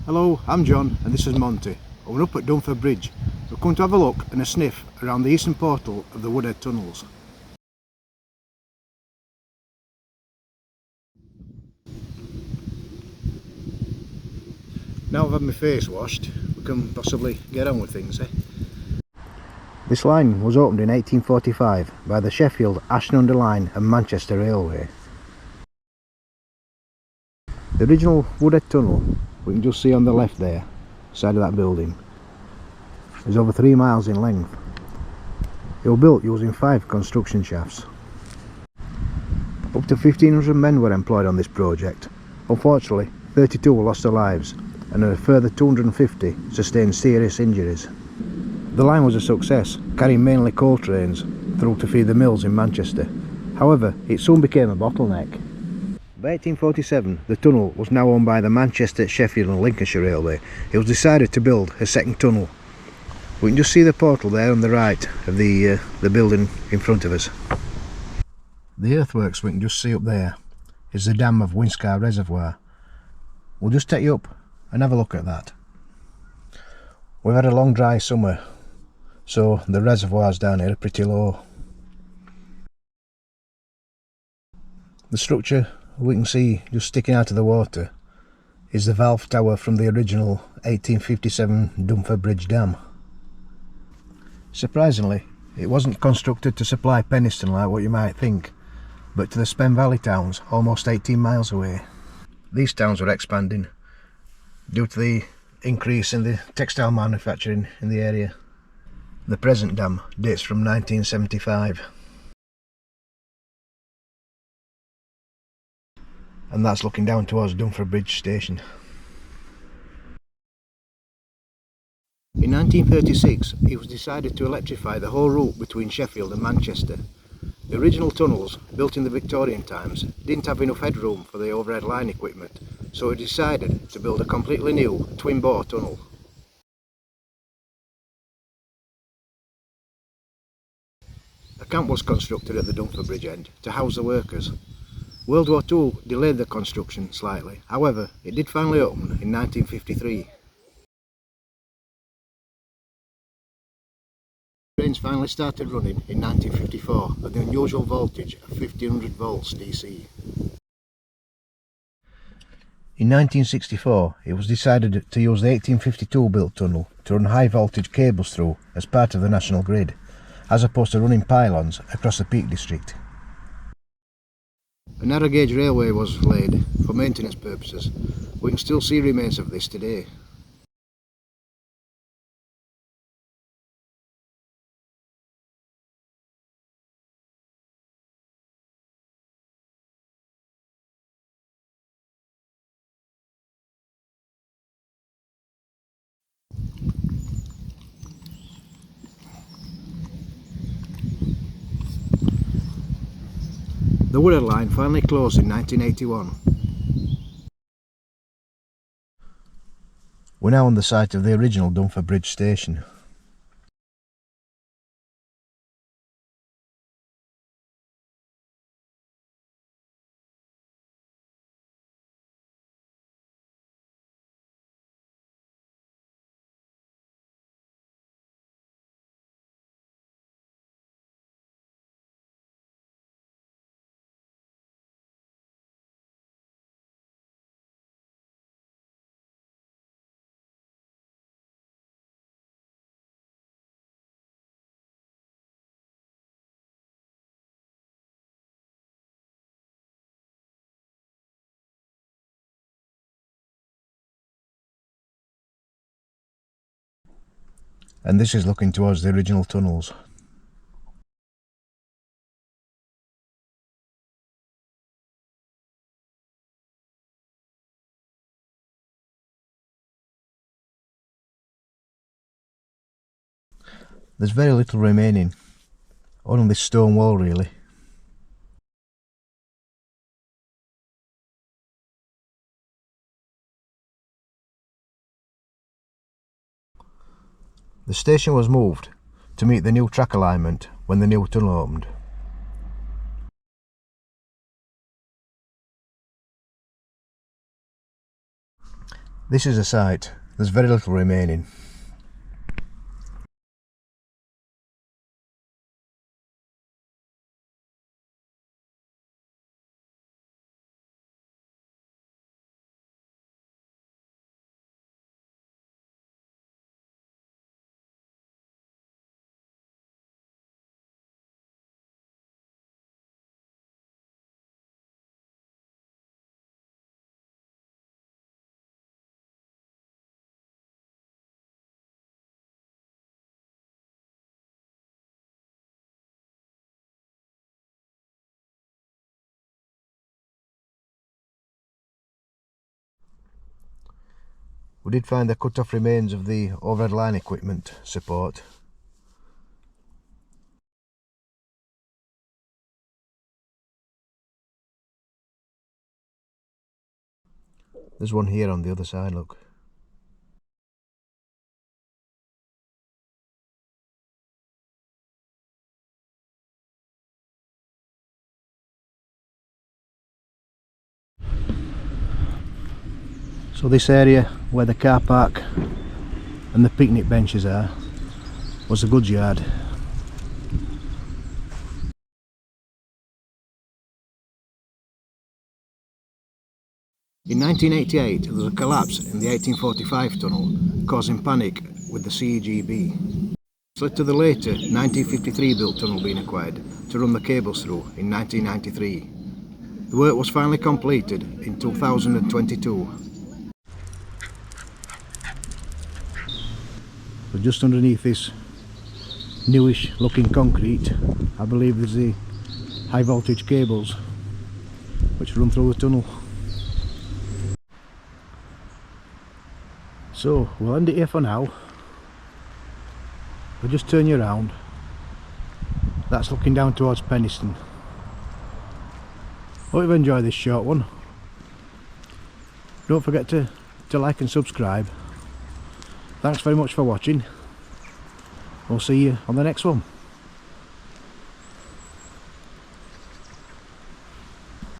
Hello, I'm John and this is Monty. We're up at Dunford Bridge. We're going to have a look and a sniff around the eastern portal of the Woodhead tunnels. Now I've had my face washed, we can possibly get on with things, eh? This line was opened in 1845 by the Sheffield, Ashton-under-Lyne and Manchester Railway. The original Woodhead tunnel, we can just see on the left there, side of that building, is over 3 miles in length. It was built using 5 construction shafts. Up to 1,500 men were employed on this project. Unfortunately, 32 lost their lives and a further 250 sustained serious injuries. The line was a success, carrying mainly coal trains through to feed the mills in Manchester. However, it soon became a bottleneck. By 1847, the tunnel was now owned by the Manchester, Sheffield and Lincolnshire Railway. It was decided to build a second tunnel. We can just see the portal there on the right of the building in front of us. The earthworks we can just see up there is the dam of Winscar Reservoir. We'll just take you up and have a look at that. We've had a long dry summer, so the reservoirs down here are pretty low. The structure we can see just sticking out of the water is the valve tower from the original 1857 Dunford Bridge dam. Surprisingly, it wasn't constructed to supply Penistone like what you might think, but to the Spen Valley towns almost 18 miles away. These towns were expanding due to the increase in the textile manufacturing in the area. The present dam dates from 1975. And that's looking down towards Dunford Bridge station. In 1936 it was decided to electrify the whole route between Sheffield and Manchester. The original tunnels, built in the Victorian times, didn't have enough headroom for the overhead line equipment, so it decided to build a completely new twin-bore tunnel. A camp was constructed at the Dunford Bridge end to house the workers. World War II delayed the construction slightly, however it did finally open in 1953. Trains finally started running in 1954 at the unusual voltage of 1500 volts DC. In 1964 it was decided to use the 1852 built tunnel to run high voltage cables through as part of the national grid, as opposed to running pylons across the Peak District. A narrow gauge railway was laid for maintenance purposes. We can still see remains of this today. The Woodhead line finally closed in 1981. We're now on the site of the original Dunford Bridge station. And this is looking towards the original tunnels. There's very little remaining, only this stone wall really. The station was moved to meet the new track alignment when the new tunnel opened. This is a site, there's very little remaining. We did find the cut-off remains of the overhead line equipment support. There's one here on the other side, look. So this area where the car park and the picnic benches are was the goods yard. In 1988 there was a collapse in the 1845 tunnel, causing panic with the CGB. This led to the later 1953 built tunnel being acquired to run the cables through in 1993. The work was finally completed in 2022. So just underneath this newish looking concrete, I believe there's the high voltage cables which run through the tunnel. So we'll end it here for now. We'll just turn you around. That's looking down towards Penistone. Hope you've enjoyed this short one. Don't forget to like and subscribe. Thanks very much for watching. We'll see you on the next one.